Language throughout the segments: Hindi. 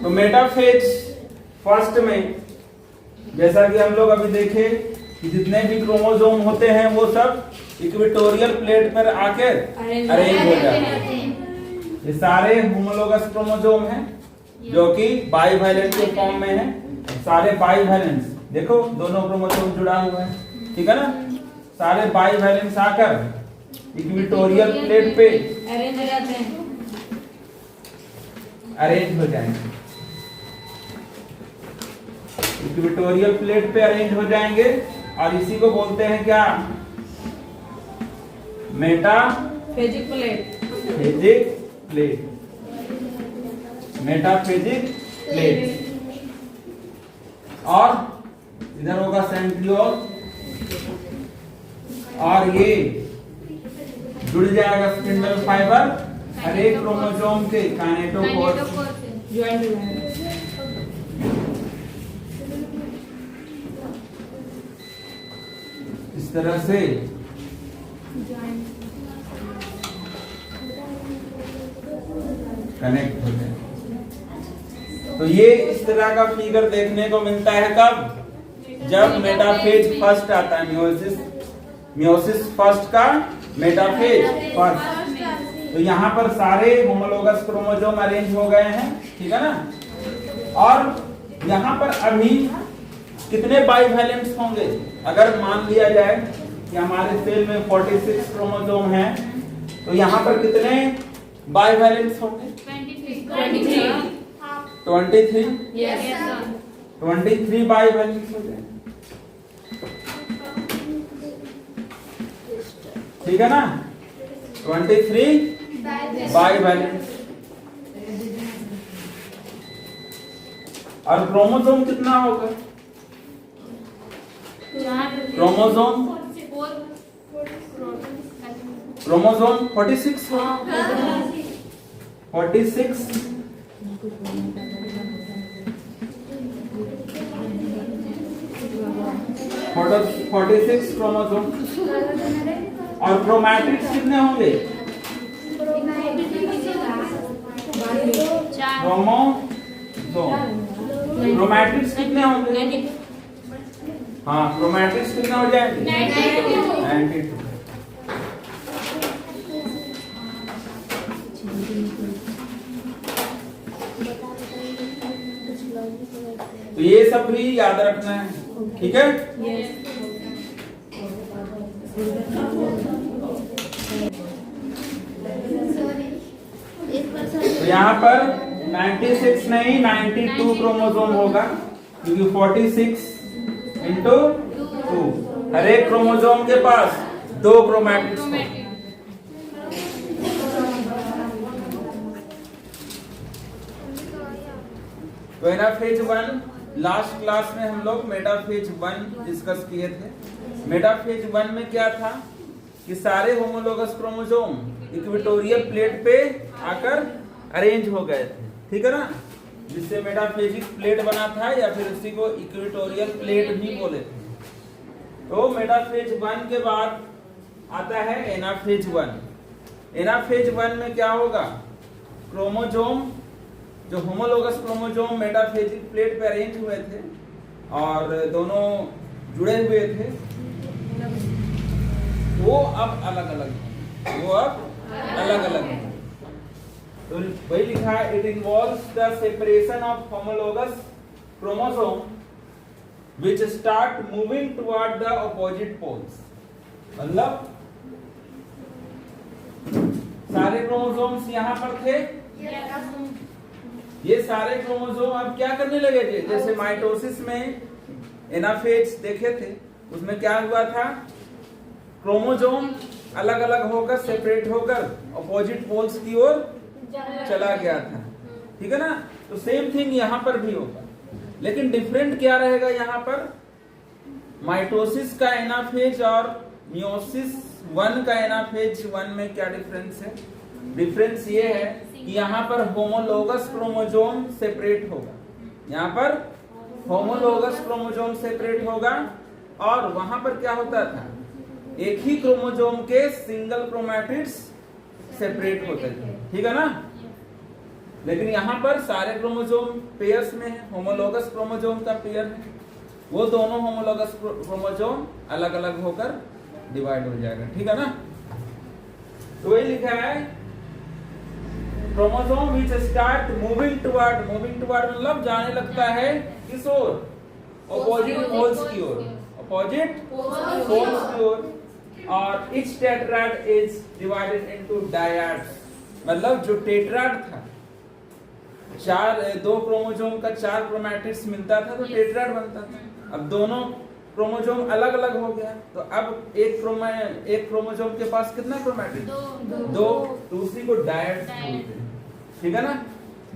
तो मेटाफेज फर्स्ट में जैसा कि हम लोग अभी देखे कि जितने भी क्रोमोसोम होते हैं वो सब इक्वेटोरियल प्लेट पर आकर अरेंज हो जाते हैं। ये सारे होमोलोगस क्रोमोसोम हैं जो कि बाईवैलेंट के फॉर्म में है। सारे बाईवैलेंस देखो दोनों क्रोमोसोम जुड़ा हुआ है, ठीक है ना। सारे बाईवैलेंस आकर इक्वेटोरियल प्लेट पे अरेंज हो जाते हैं, अरेंज हो जाएंगे, इक्वेटोरियल प्लेट पे अरेंज हो जाएंगे और इसी को बोलते हैं क्या, metaphasic plate. Phasic plate, metaphasic plate. और इधर होगा सेंट्रियोल और ये जुड़ जाएगा स्पिंडल फाइबर हर एक क्रोमोसोम के काइनेटोकोर ज्वाइंट हो जाएगा। इस तरह से कनेक्ट हो जाए। तो ये इस तरह का फिगर देखने को मिलता है कब, जब मेटाफेज फर्स्ट आता है, मियोसिस फर्स्ट का मेटाफेज फर्स्ट। तो यहाँ पर सारे होमोलोगस क्रोमोसोम अरेंज हो गए हैं, ठीक है ना। और यहाँ पर अभी कितने बाईवैलेंट्स होंगे, अगर मान लिया जाए कि हमारे सेल में 46 क्रोमोसोम हैं, तो यहाँ पर कितने बाईवैलेंट्स होंगे? 23 23 बाईवैलेंट्स हो जाएंगे, ठीक है ना। 23 बाईवैलेंट्स। और क्रोमोसोम कितना होगा? क्रोमोसोम 46 होगा। 46 46 क्रोमोसोम। और क्रोमैटिड्स कितने होंगे? क्रोमैटिड्स कितने होंगे? हाँ, क्रोमैटिड्स कितने हो जाएंगे? 92। तो ये सब भी याद रखना है, ठीक है। तो यहाँ पर 96 नहीं 92 क्रोमोसोम होगा, क्योंकि 46 इंटू 2, हर एक क्रोमोसोम के पास 2 क्रोमैटिड्स होंगे। तो मेटाफेज 1 लास्ट क्लास में हम लोग मेटाफेज 1 डिस्कस किए थे। मेटाफेज 1 में क्या था कि सारे होमोलोगस क्रोमोसोम इक्वेटोरियल प्लेट पे आकर अरेंज हो गए थे, ठीक है ना, जिससे मेटाफेजिक प्लेट बना था, या फिर उसी को इक्वेटोरियल प्लेट भी बोले थे। तो मेटाफेज 1 के बाद आता है एनाफेज 1। एनाफेज 1 में क्या होगा, क्रोमोसोम जो होमोलोगस क्रोमोसोम मेटाफेजिक प्लेट पे अरेंज हुए थे और दोनों जुड़े हुए थे, वो अब अलग अलग हैं। तो वही लिखा है, it involves the separation of homologous chromosome which start moving toward the opposite poles. मतलब सारे क्रोमोसोम्स यहाँ पर थे, ये सारे क्रोमोसोम अब क्या करने लगे थे, जैसे माइटोसिस में एनाफेज देखे थे, उसमें क्या हुआ था, क्रोमोसोम अलग अलग होकर सेपरेट होकर अपोजिट पोल्स की ओर चला गया था, ठीक है ना। तो सेम थिंग यहाँ पर भी होगा, लेकिन डिफरेंट क्या रहेगा, यहाँ पर माइटोसिस का एनाफेज और मियोसिस 1 का एनाफेज 1 में क्या डिफरेंस है? डिफरेंस ये है कि यहाँ पर होमोलोगस क्रोमोसोम सेपरेट होगा, यहाँ पर होमोलोगस क्रोमोसोम सेपरेट होगा, और वहां पर क्या होता था, एक ही क्रोमोसोम के सिंगल क्रोमैटिड्स सेपरेट होते थे, ठीक है ना। लेकिन यहाँ पर सारे क्रोमोसोम पेयर्स में है, होमोलोगस क्रोमोसोम का पेयर है, वो दोनों होमोलोगस क्रोमोसोम अलग अलग होकर डिवाइड हो जाएगा। ठीक है ना? तो वही लिखा है chromosome which start moving toward मतलब जाने लगता है किस ओर? ऑपोजिट पोल्स की ओर, ऑपोजिट पोल्स की ओर। और each tetrad is divided into dyads, मतलब जो टेट्राड था, दो क्रोमोसोम का 4 क्रोमैटिड्स मिलता था तो टेट्राड बनता था। अब दोनों क्रोमोसोम अलग अलग हो गया, तो अब एक क्रोमोसोम के पास कितना क्रोमैटिड? दो, तो उसी को डायड्स बोलते हैं। ठीक है ना?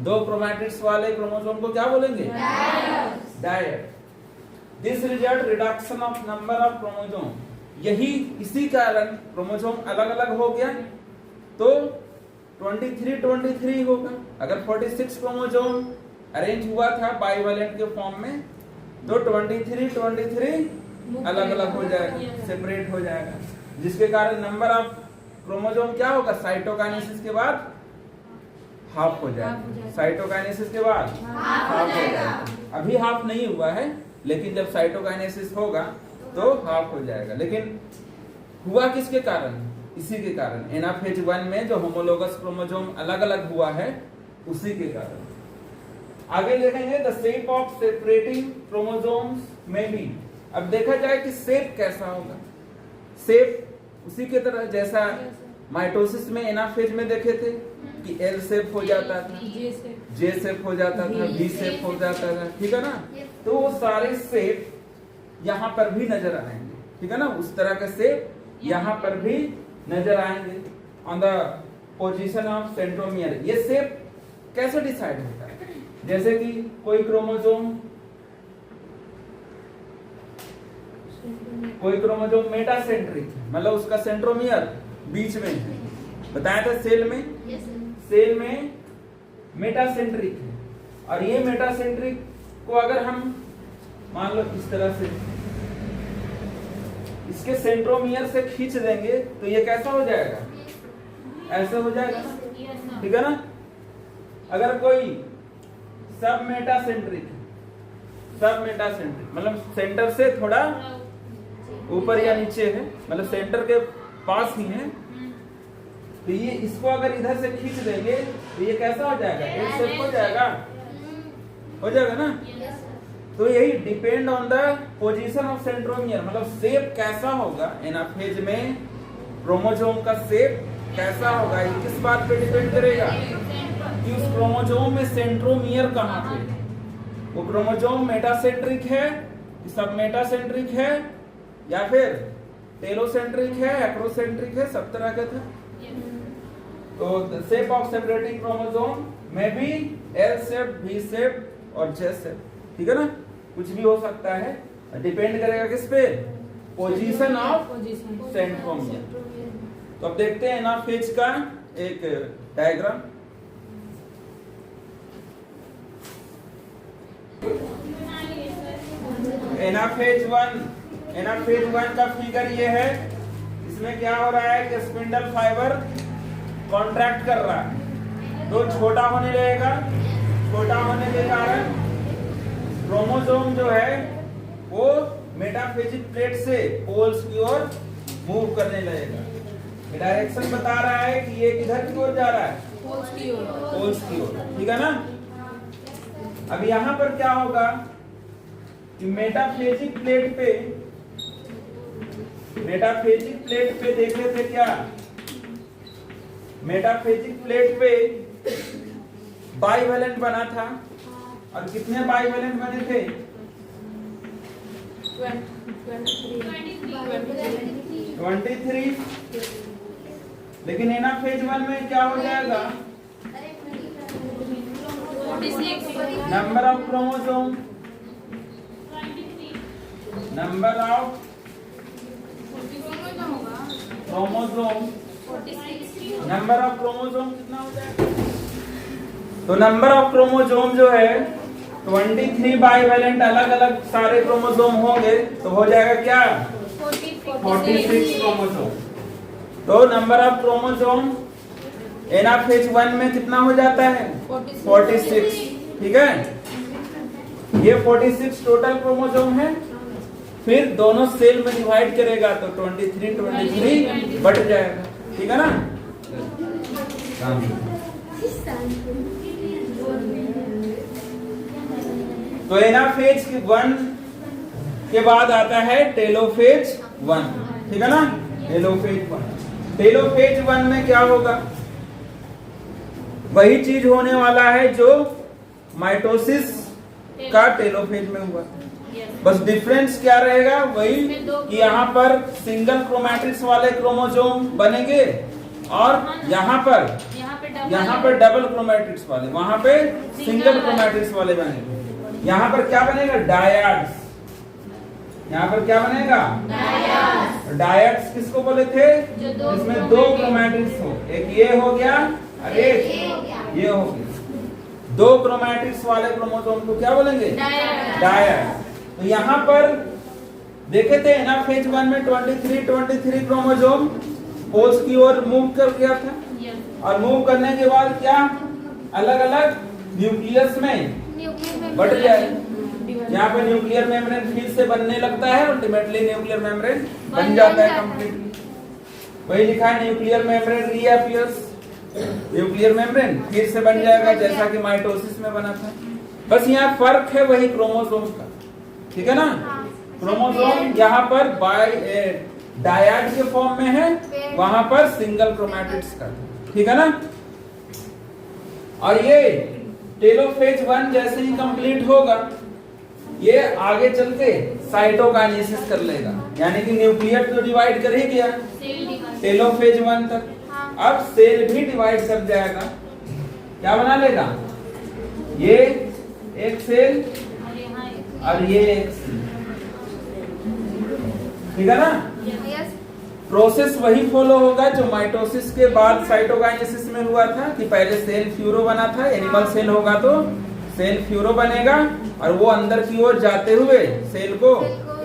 2 क्रोमैटिड्स वाले क्रोमोसोम को क्या बोलेंगे? Dyad. This result reduction of number of chromosome, यही इसी कारण क्रोमोसोम अलग अलग हो गया, तो 23 होगा। अगर 46 क्रोमोसोम अरेंज हुआ था बाइवेलेंट के फॉर्म में, तो 23 अलग अलग हो जाएगा, सेपरेट हो जाएगा, जिसके कारण नंबर ऑफ क्रोमोसोम क्या होगा? साइटोकाइनेसिस के बाद हाफ हो जाएगा। साइटोकाइनेसिस के बाद हाफ हो जाएगा। अभी हाफ नहीं हुआ है, लेकिन जब साइटोकाइनेसिस होगा तो हाफ हो जाएगा। लेकिन हुआ किसके कारण? इसी के कारण, एनाफेज 1 में जो होमोलोगस क्रोमोसोम अलग अलग हुआ है, उसी के कारण। आगे देखेंगे the shape of separating chromosomes में बी। अब देखा जाए कि शेप कैसा होगा। शेप उसी के तरह जैसा माइटोसिस में एनाफेज में देखे थे कि एल शेप हो जाता था, जे शेप हो जाता था, वी शेप हो जाता था। ठीक है ना? तो वो सारे शेप यहाँ पर भी नजर आएंगे। ठीक है ना? उस तरह के शेप यहाँ पर भी नजर आएंगे on the position of centromere. ये शेप कैसे डिसाइड होता है? जैसे कि कोई क्रोमोसोम मेटासेंट्रिक है, मतलब उसका सेंट्रोमियर बीच में है। बताया था सेल में मेटासेंट्रिक है, और ये मेटासेंट्रिक को अगर हम मान लो इस तरह से इसके सेंट्रोमियर से खींच देंगे तो ये कैसा हो जाएगा? ऐसे हो जाएगा। ठीक है ना? अगर कोई सब मेटासेंट्रिक मतलब सेंटर से थोड़ा ऊपर या नीचे है, मतलब सेंटर के पास ही है, तो ये इसको अगर इधर से खींच देंगे तो ये कैसा हो जाएगा? एल शेप हो जाएगा ना? तो यही depend on the position of centromere, मतलब शेप कैसा होगा एनाफेज में, क्रोमोसोम का शेप कैसा होगा, ये किस बात पे डिपेंड करेगा कि उस क्रोमोसोम में सेंट्रोमियर कहाँ पे, वो क्रोमोसोम मेटासेंट्रिक है, सब मेटासेंट्रिक है, या फिर टेलोसेंट्रिक है, एक्रोसेंट्रिक है, सब तरह के थे। तो the shape of separating chromosome में भी एल शेप, वी शेप और जे शेप। ठीक है ना? कुछ भी हो सकता है, डिपेंड करेगा किस पे? Position of centromere. तो अब देखते हैं एनाफेज का एक डायग्राम। एनाफेज 1 का फिगर ये है। इसमें क्या हो रहा है कि स्पिंडल फाइबर कॉन्ट्रैक्ट कर रहा है, तो छोटा होने लगेगा। छोटा होने के कारण क्रोमोसोम जो है वो मेटाफेजिक प्लेट से पोल्स की ओर मूव करने लगेगा। डायरेक्शन बता रहा है कि ये किधर की ओर जा रहा है? पोल्स की ओर। ठीक है ना? अब यहाँ पर क्या होगा कि मेटाफेजिक प्लेट पे देखे थे क्या? मेटाफेजिक प्लेट पे बाइवेलेंट बना था, और कितने बाइवेलेंट बने थे? 23। लेकिन एनाफेज 1 में क्या हो जाएगा? नंबर ऑफ क्रोमोसोम कितना हो जाएगा? तो नंबर ऑफ क्रोमोसोम जो है 23 बाइवेलेंट अलग अलग सारे क्रोमोसोम होंगे, तो हो जाएगा क्या? 46 क्रोमोसोम। तो नंबर ऑफ क्रोमोसोम एनाफेज 1 में कितना हो जाता है 46, ठीक है। ये 46 टोटल क्रोमोसोम है। फिर दोनों सेल में डिवाइड करेगा तो 23 बढ़ जाएगा, ठीक है ना। तो एनाफेज 1 के बाद आता है टेलोफेज 1, ठीक है ना। टेलोफेज 1 में क्या होगा, वही चीज होने वाला है जो माइटोसिस का टेलोफेज में हुआ। बस डिफरेंस क्या रहेगा, वही कि यहाँ पर सिंगल क्रोमैटिड्स वाले क्रोमोसोम बनेंगे और यहाँ पर डबल क्रोमैटिड्स वाले, वहां पे सिंगल क्रोमैटिड्स वाले बनेंगे। यहाँ पर क्या बनेगा, डायड्स। यहाँ पर क्या बनेगा, डायड्स किसको बोले थे, जिसमें 2 क्रोमैटिड्स हो, एक ये हो गया और एक ये हो गया। 2 क्रोमैटिड्स वाले क्रोमोसोम को क्या बोलेंगे, डायड्स। तो यहाँ पर देखे थे एनाफेज 1 में 23 क्रोमोसोम पोल्स की ओर मूव कर गया था, और मूव करने के बाद क्या अलग अलग न्यूक्लियस में बढ़ जाए। यहाँ पे न्यूक्लियर मेम्ब्रेन फिर से बनने लगता है, अल्टीमेटली न्यूक्लियर मेम्ब्रेन बन जाता है कंप्लीटली। वही लिखा है nuclear membrane reappears, nuclear membrane फिर से बन जाएगा जैसा कि माइटोसिस में बना था। बस यहाँ फर्क है वही क्रोमोसोम का, ठीक है ना। क्रोमोसोम यहाँ पर डायड के फॉर्म में है, वहां पर सिंगल क्रोमैटिड्स का, ठीक है ना। और ये टेलोफेज 1 जैसे ही कंप्लीट होगा, ये आगे चल के साइटोकाइनेसिस कर लेगा, यानी कि न्यूक्लियर तो डिवाइड कर ही गया टेलोफेज 1 तक, अब सेल भी डिवाइड कर जाएगा। क्या बना लेगा, ये एक सेल और ये एक सेल, ठीक है ना। प्रोसेस वही फॉलो होगा जो माइटोसिस के बाद साइटोकाइनेसिस में हुआ था, कि पहले सेल फ्यूरो बना था। एनिमल सेल होगा तो सेल फ्यूरो बनेगा और वो अंदर की ओर जाते हुए सेल को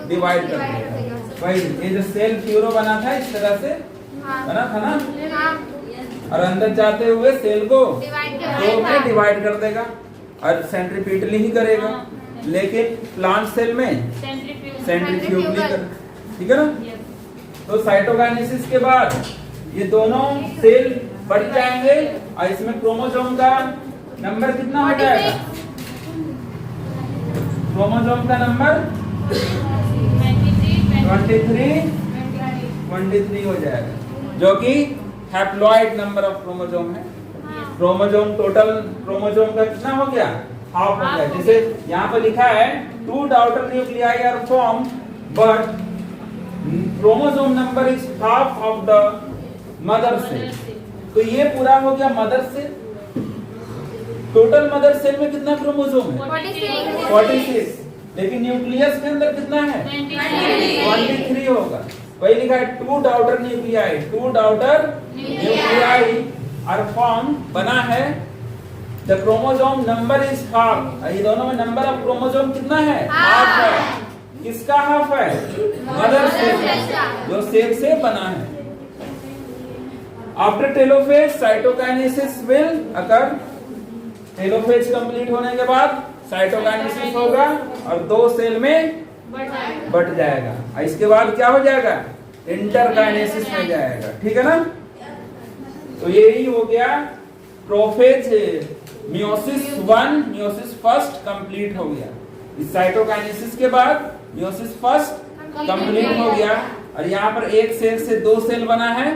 डिवाइड कर देगा। वही ये जो सेल फ्यूरो बना था इस तरह से बना था ना, और अंदर जाते हुए सेल को 2 में डिवाइड कर देगा और सेंट्रीपिटली ही करेगा। लेकिन प्लांट सेल में सेंट्रीफ्यूगली कर, ठीक है ना। तो साइटोकाइनेसिस के बाद ये दोनों सेल बढ़ जाएंगे और इसमें क्रोमोसोम का नंबर कितना हो जाएगा, क्रोमोसोम का नंबर 23 हो जाएगा, जो कि हैप्लॉइड नंबर ऑफ क्रोमोसोम है। क्रोमोसोम टोटल क्रोमोसोम का कितना हो गया, हाफ हो गया। जैसे यहाँ पर लिखा है 2 daughter nuclei are form but chromosome number is half of the mother cell. तो ये पूरा हो गया mother cell. Total mother cell में कितना क्रोमोसोम है, 46। लेकिन न्यूक्लियस के अंदर कितना है, 23 होगा। वही लिखा है 2 daughter nuclei, 2 daughter nuclei are form बना है। The chromosome number is half. ये दोनों में नंबर ऑफ क्रोमोसोम कितना है, हाफ है। किसका हाफ है, मदर सेल, जो सेल से बना है। After telophase cytokinesis will occur. Telophase complete होने के बाद साइटोकाइनेसिस होगा और 2 सेल में बढ़ जाएगा। और इसके बाद क्या हो जाएगा, इंटरकाइनेसिस में जाएगा, ठीक है ना। तो यही हो गया prophase meiosis 1, meiosis first complete हो गया। इस साइटोकाइनेसिस के बाद मियोसिस फर्स्ट कंप्लीट हो गया और यहाँ पर एक सेल से 2 सेल बना है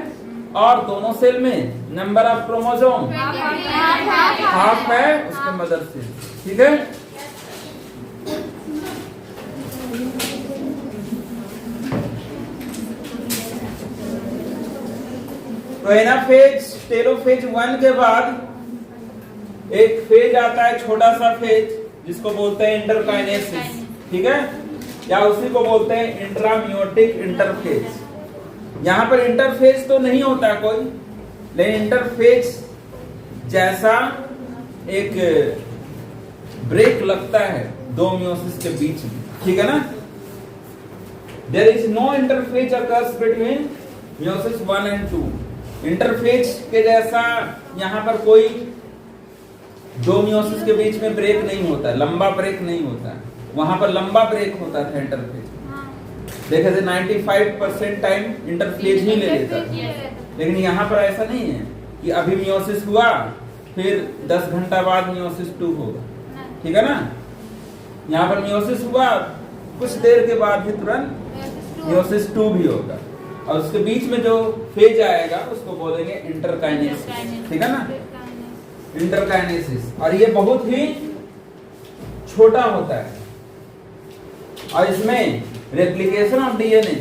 और दोनों सेल में नंबर ऑफ क्रोमोसोम हाफ है उसके मदर सेल, ठीक है। तो एनाफेज टेलोफेज 1 के बाद एक फेज आता है, छोटा सा फेज, जिसको बोलते हैं इंटरकाइनेसिस, ठीक है, या उसी को बोलते हैं इंट्रामियोटिक इंटरफेज। यहाँ पर इंटरफेज तो नहीं होता कोई, लेकिन इंटरफेज जैसा एक ब्रेक लगता है 2 मियोसिस के बीच में, ठीक है ना। There is no interphase occurs between meiosis 1 and 2। Interphase के जैसा यहाँ पर कोई दो मियोसिस के बीच में ब्रेक नहीं होता, लंबा ब्रेक नहीं होता। वहां पर लंबा ब्रेक होता था इंटरफेज में। देखे थे 95% टाइम इंटरफेज ही ले लेता था, लेकिन यहाँ पर ऐसा नहीं है कि अभी मियोसिस हुआ फिर 10 घंटा बाद मियोसिस 2 होगा, ठीक है ना। यहाँ पर मियोसिस हुआ कुछ देर के बाद ही तुरंत मियोसिस 2 भी होगा, और उसके बीच में जो फेज आएगा उसको बोलेंगे इंटरकाइनेसिस, ठीक है ना, इंटरकाइनेसिस। और ये बहुत ही छोटा होता है और इसमें रेप्लिकेशन ऑफ डीएनए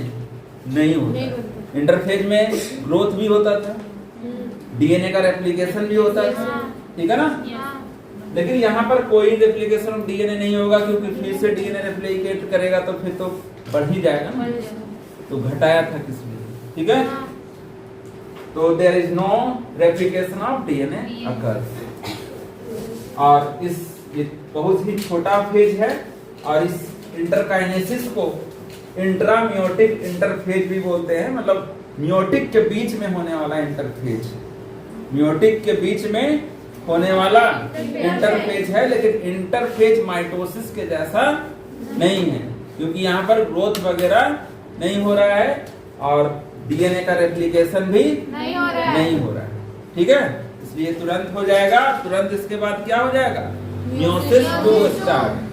नहीं होता। इंटरफेज में ग्रोथ भी होता था, डीएनए का रेप्लिकेशन भी होता था, ठीक है ना। लेकिन यहाँ पर कोई रेप्लिकेशन ऑफ डीएनए नहीं होगा, क्योंकि फिर से डीएनए रेप्लिकेट करेगा तो फिर तो बढ़ ही जाएगा ना, तो घटाया था किस लिए, ठीक है। तो there is no replication of DNA occurs. और ये बहुत ही छोटा फेज है, और इस इंटरकाइनेसिस को इंट्रामियोटिक इंटरफेज भी बोलते हैं, मतलब मियोटिक के बीच में होने वाला इंटरफेज, मियोटिक के बीच में होने वाला इंटरफेज है। लेकिन इंटरफेज माइटोसिस के जैसा नहीं है, क्योंकि यहाँ पर ग्रोथ वगैरह नहीं हो रहा है और डीएनए का रेप्लिकेशन भी नहीं हो रहा है, ठीक है। इसलिए तुरंत हो जाएगा, तुरंत इसके बाद क्या हो जाएगा, मियोसिस 2 स्टार्ट।